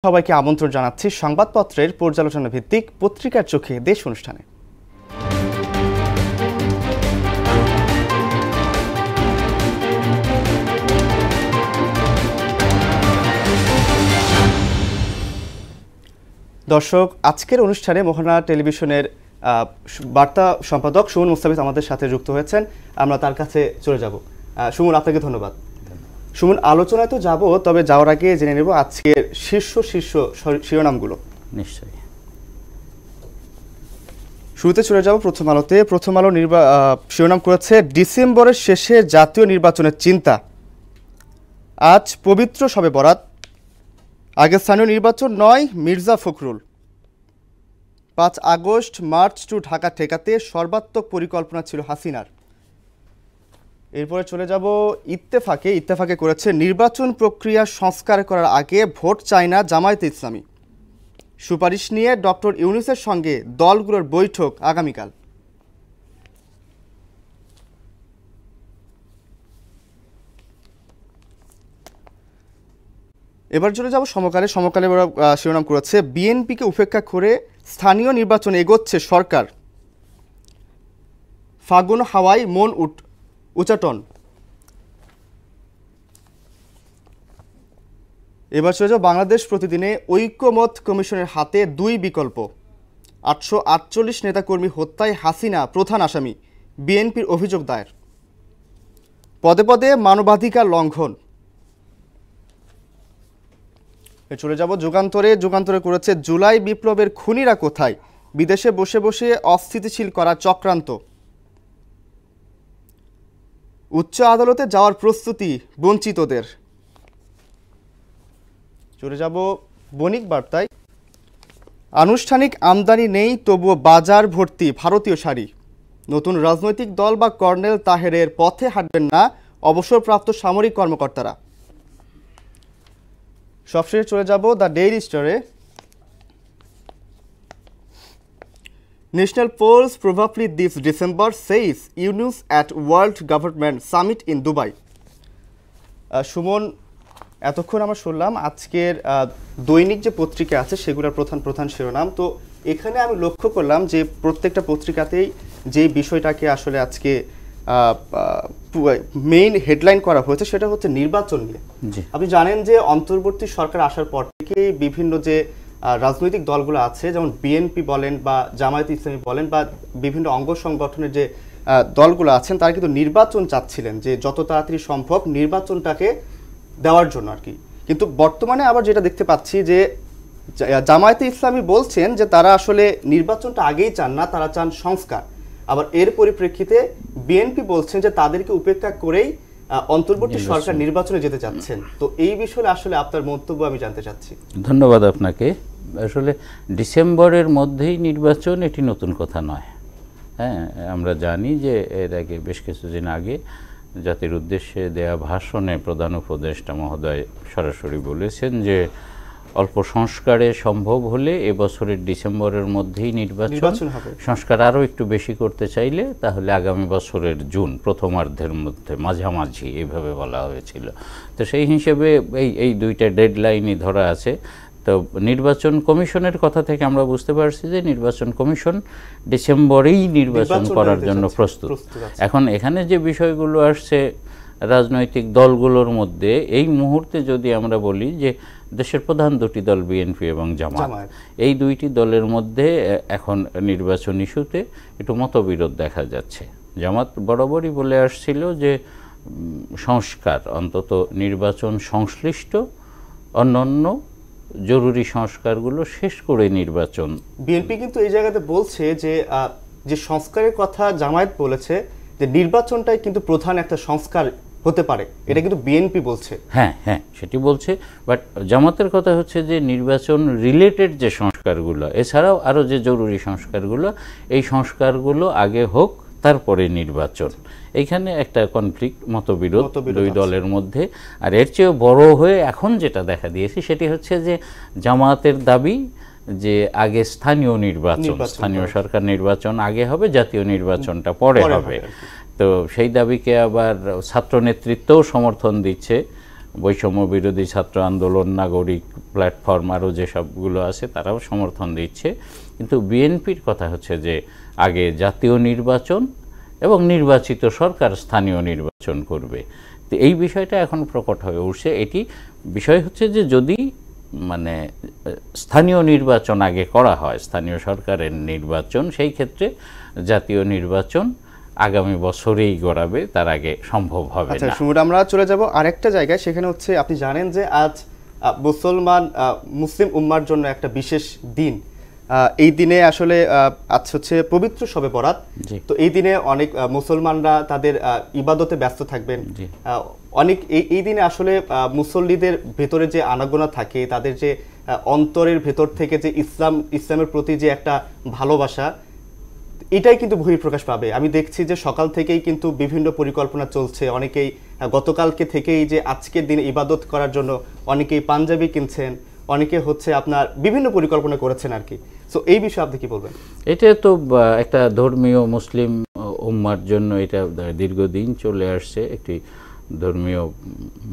সবাইকে আমন্ত্রণ জানাচ্ছি সংবাদপত্রের পর্যালোচনা ভিত্তিক পত্রিকার চোখে দেশ অনুষ্ঠানে। দর্শক, আজকের অনুষ্ঠানে মোহনা টেলিভিশনের বার্তা সম্পাদক সুমন মুস্তাফিজ আমাদের সাথে যুক্ত হয়েছেন। আমরা তার কাছে চলে যাব। সুমন, আপনাকে ধন্যবাদ। সুমন, আলোচনায় তো যাব, তবে যাওয়ার আগে জেনে নেব আজকের শীর্ষ শিরোনামগুলো। নিশ্চয়ই। শুরুতে চলে যাব প্রথম আলোতে। প্রথম আলো শিরোনাম করেছে ডিসেম্বরের শেষে জাতীয় নির্বাচনের চিন্তা। আজ পবিত্র শবে বরাত, আগে স্থানীয় নির্বাচন নয় Mirza Fakhrul. 5 August march to Dhaka ঠেকাতে সর্বাত্মক পরিকল্পনা ছিল হাসিনার। এরপরে চলে যাব ইত্তেফাকে করেছে নির্বাচন প্রক্রিয়া সংস্কার করার আগে ভোট চায় না জামায়াতে ইসলামী। সুপারিশ নিয়ে ডক্টর ইউনূসের সঙ্গে দলগুলোর বৈঠক আগামীকাল। এবার চলে যাব সমকালে শিরোনাম করেছে বিএনপিকে উপেক্ষা করে স্থানীয় নির্বাচন এগোচ্ছে সরকার। ফাগুন হাওয়ায় মন উচাটন। এবার চলে যাব বাংলাদেশ প্রতিদিনে ঐক্যমত কমিশনের হাতে 2 বিকল্প। 848 নেতাকর্মী হত্যায় হাসিনা প্রধান আসামি, বিএনপির অভিযোগ দায়ের। পদে পদে মানবাধিকার লঙ্ঘন। চলে যাব যুগান্তরে করেছে জুলাই বিপ্লবের খুনিরা কোথায়, বিদেশে বসে বসে অস্থিতিশীল করা চক্রান্ত। উচ্চ আদালতে যাওয়ার প্রস্তুতি বঞ্চিতদের। চলে যাব বণিক বার্তায়। আনুষ্ঠানিক আমদানি নেই, তবুও বাজার ভর্তি ভারতীয় শাড়ি। নতুন রাজনৈতিক দল বা কর্নেল তাহেরের পথে হাঁটবেন না অবসরপ্রাপ্ত সামরিক কর্মকর্তারা। সবশেষে চলে যাব দ্য ডেইলি স্টারে। National polls probably this December, says Yunus at World Government Summit in Dubai. Suman, এতক্ষণ আমরা শুনলাম আজকের দৈনিক যে পত্রিকা আছে সেগুলোর প্রধান শিরোনাম। তো এখানে আমি লক্ষ্য করলাম যে প্রত্যেকটা পত্রিকাতেই যে বিষয়টাকে আসলে আজকে মেইন হেডলাইন করা হয়েছে সেটা হচ্ছে নির্বাচন নিয়ে। আপনি জানেন যে অন্তর্বর্তী সরকার আসার পর থেকে বিভিন্ন যে রাজনৈতিক দলগুলো আছে, যেমন বিএনপি বলেন বা জামায়াতে ইসলামী বলেন বা বিভিন্ন অঙ্গ সংগঠনের যে দলগুলো আছেন, তারা কিন্তু নির্বাচন চাচ্ছিলেন যে যত তাড়াতাড়ি সম্ভব নির্বাচনটাকে দেওয়ার জন্য আর কি। কিন্তু বর্তমানে আবার যেটা দেখতে পাচ্ছি যে জামায়াতে ইসলামী বলছেন যে তারা আসলে নির্বাচনটা আগেই চান না, তারা চান সংস্কার। আবার এর পরিপ্রেক্ষিতে বিএনপি বলছেন যে তাদেরকে উপেক্ষা করেই অন্তর্বর্তী সরকার নির্বাচনে যেতে চাচ্ছেন। তো এই বিষয়ে আসলে আপনার মন্তব্য আমি জানতে চাচ্ছি। ধন্যবাদ আপনাকে। আসলে ডিসেম্বরের মধ্যেই নির্বাচন এটি নতুন কথা নয়। হ্যাঁ, আমরা জানি যে এর আগে বেশ কিছুদিন আগে জাতির উদ্দেশ্যে দেয়া ভাষণে প্রধান উপদেষ্টা মহোদয় সরাসরি বলেছেন যে অল্প সংস্কারে সম্ভব হলে এবছরের ডিসেম্বরের মধ্যেই নির্বাচন হবে। সংস্কার আরও একটু বেশি করতে চাইলে তাহলে আগামী বছরের জুন প্রথমার্ধের মধ্যে মাঝামাঝি এইভাবে বলা হয়েছিল। তো সেই হিসেবে এই 2টা ডেডলাইনই ধরা আছে। তো নির্বাচন কমিশনের কথা থেকে আমরা বুঝতে পারছি যে নির্বাচন কমিশন ডিসেম্বরেই নির্বাচন করার জন্য প্রস্তুত। এখন এখানে যে বিষয়গুলো আসছে রাজনৈতিক দলগুলোর মধ্যে, এই মুহূর্তে যদি আমরা বলি যে দেশের প্রধান 2টি দল বিএনপি এবং জামায়াত, এই 2টি দলের মধ্যে এখন নির্বাচন ইস্যুতে একটু মতবিরোধ দেখা যাচ্ছে। জামাত বরাবরই বলে আসছিল যে সংস্কার, অন্তত নির্বাচন সংশ্লিষ্ট অন্যান্য জরুরি সংস্কারগুলো শেষ করে নির্বাচন। বিএনপি কিন্তু এই জায়গাতে বলছে যে সংস্কারের কথা জামায়াত বলেছে যে নির্বাচনটাই কিন্তু প্রধান একটা সংস্কার হতে পারে, এটা কিন্তু বিএনপি বলছে। হ্যাঁ, সেটি বলছে। বাট জামাতের কথা হচ্ছে যে নির্বাচন রিলেটেড যে সংস্কারগুলো, এছাড়াও আরও যে জরুরি সংস্কারগুলো, এই সংস্কারগুলো আগে হোক, তারপরে নির্বাচন। এইখানে একটা কনফ্লিক্ট, মতবিরোধ 2 দলের মধ্যে। আর এর চেয়েও বড় হয়ে এখন যেটা দেখা দিয়েছে সেটি হচ্ছে যে জামাতের দাবি যে আগে স্থানীয় সরকার নির্বাচন আগে হবে, জাতীয় নির্বাচনটা পরে হবে। তো সেই দাবিকে আবার ছাত্র নেতৃত্বও সমর্থন দিচ্ছে। বৈষম্য বিরোধী ছাত্র আন্দোলন, নাগরিক প্ল্যাটফর্ম, আরও যেসবগুলো আছে তারাও সমর্থন দিচ্ছে। কিন্তু বিএনপির কথা হচ্ছে যে আগে জাতীয় নির্বাচন এবং নির্বাচিত সরকার স্থানীয় নির্বাচন করবে। তো এই বিষয়টা এখন প্রকট হয়ে উঠছে। এটি বিষয় হচ্ছে যে যদি মানে স্থানীয় নির্বাচন আগে করা হয়, স্থানীয় সরকারের নির্বাচন, সেই ক্ষেত্রে জাতীয় নির্বাচন আগামী বছরেই গড়াবে, তার আগে সম্ভব হবে না। সুমন, আমরা চলে যাব আরেকটা জায়গায়। সেখানে হচ্ছে আপনি জানেন যে আজ মুসলিম উম্মার জন্য একটা বিশেষ দিন। এই দিনে আসলে আজ হচ্ছে পবিত্র শবে বরাত। তো এই দিনে অনেক মুসলমানরা তাদের ইবাদতে ব্যস্ত থাকবেন। অনেক এই দিনে আসলে মুসল্লিদের ভেতরে যে আনাগোনা থাকে, তাদের যে অন্তরের ভেতর থেকে যে ইসলামের প্রতি যে একটা ভালোবাসা, এটাই কিন্তু বহিঃপ্রকাশ পাবে। আমি দেখছি যে সকাল থেকেই কিন্তু বিভিন্ন পরিকল্পনা চলছে। অনেকেই গতকালকে থেকেই যে আজকের দিনে ইবাদত করার জন্য অনেকেই পাঞ্জাবি কিনছেন, অনেকে হচ্ছে আপনার বিভিন্ন পরিকল্পনা করেছেন আর কি। সো এই বিষয়ে আপনি কি বলবেন? এটা তো একটা ধর্মীয় মুসলিম উম্মার জন্য এটা দীর্ঘদিন চলে আসছে, একটি ধর্মীয়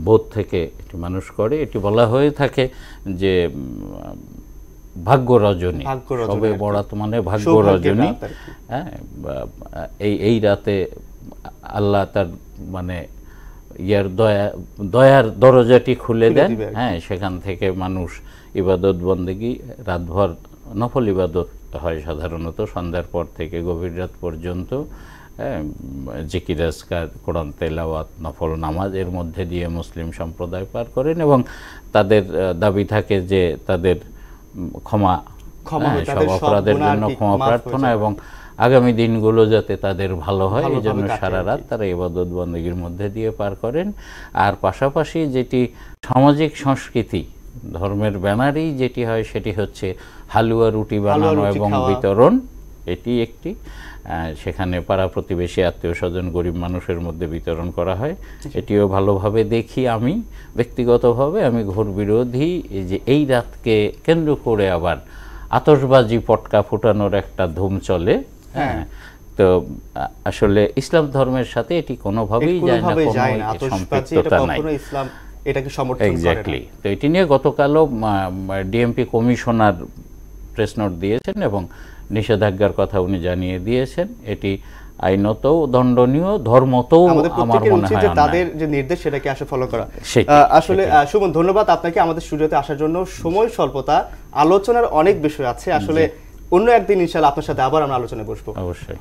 বোধ থেকে এটি মানুষ করে। এটি বলা হয়ে থাকে যে ভাগ্য রজনী, সবে বরাত মানে ভাগ্য রজনী। হ্যাঁ, এই রাতে আল্লাহ তার মানে দয়ার দরজাটি খুলে দেন। হ্যাঁ, সেখান থেকে মানুষ ইবাদত বন্দেগী, রাতভর নফল ইবাদত হয় সাধারণত, সন্ধ্যার পর থেকে গভীর রাত পর্যন্ত। জিকির আজকার, কোরআন তেলাওয়াত, নফল নামাজ, এর মধ্যে দিয়ে মুসলিম সম্প্রদায় পার করেন এবং তাদের দাবি থাকে যে তাদের ক্ষমা, সব অপরাধের জন্য ক্ষমা প্রার্থনা এবং আগামী দিনগুলো যাতে তাদের ভালো হয় এই জন্য সারা রাত তারা ইবাদত বন্দেগীর মধ্যে দিয়ে পার করেন। আর পাশাপাশি যেটি সামাজিক সংস্কৃতি, ধর্মের ব্যানারেই যেটি হয় সেটি হচ্ছে হালুয়া রুটি বানানো এবং বিতরণ। এটি একটি সেখানে পাড়া প্রতিবেশী, আত্মীয় স্বজন, গরিব মানুষের মধ্যে বিতরণ করা হয়। এটিও ভালোভাবে দেখি আমি ব্যক্তিগতভাবে। আমি ঘোর বিরোধী যে এই রাতকে কেন্দ্র করে আবার আতশবাজি পটকা ফুটানোর একটা ধুম চলে। হ্যাঁ, তো আসলে ইসলাম ধর্মের সাথে এটি কোনোভাবেই যায় না, কোনো সম্পৃক্ততা নাই। এটাকে সমর্থন করে না। এক্স্যাক্টলি। তো এটি নিয়ে গতকালও ডিএমপি কমিশনার প্রেস নোট দিয়েছেন এবং নিষেধাজ্ঞার কথা উনি জানিয়ে দিয়েছেন। এটি আইনতও দণ্ডনীয়, ধর্মতও আমার মনে হয় তাদের যে নির্দেশ সেটাকে আসলে ফলো করা। আসলে সুমন, ধন্যবাদ আপনাকে আমাদের স্টুডিওতে আসার জন্য। সময় স্বল্পতা, আলোচনার অনেক বিষয় আছে আসলে। অন্য একদিন ইনশাআল্লাহ আপনার সাথে আবার আমরা আলোচনায় বসবো। অবশ্যই।